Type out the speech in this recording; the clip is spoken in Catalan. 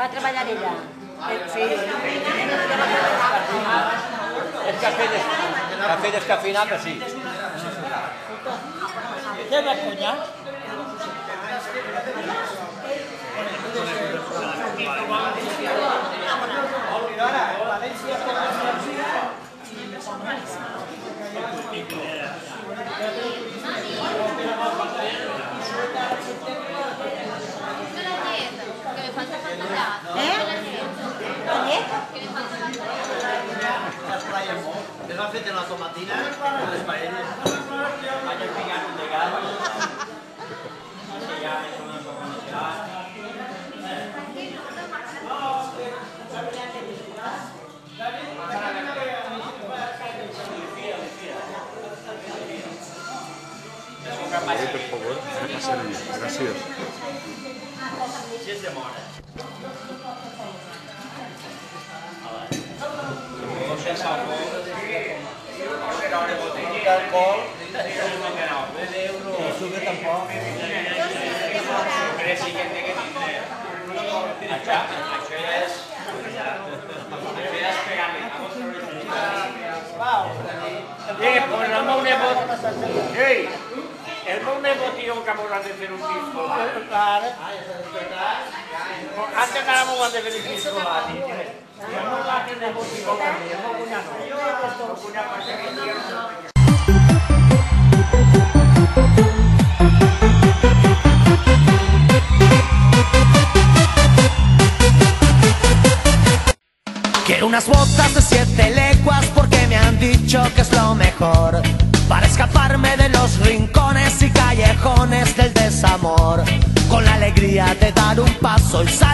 Va treballar ella? Sí. És cafè descafeinat, sí. Què va conya? Les han fet en la tomatina, a les paelles. Vaig picant un de gal. Ja és una tomatina. Per favor, gràcies. Si és de mora. Sense alcohol. D'alcohol. I sucre tampoc. Sucre sí que té que tindre. Això és... Això és pegar-li. Pues el meu nebot... Ei! El meu nebot i jo que m'hauran de fer un disco. Ara. Antes ara m'ho de fer un disco. El meu gat i el nebot i jo també. El meu cunyat no. El cunyat va ser que tio... Quiero unas botas de 7 leguas porque me han dicho que es lo mejor para escaparme de los rincones y callejones del desamor, con la alegría de dar un paso y salir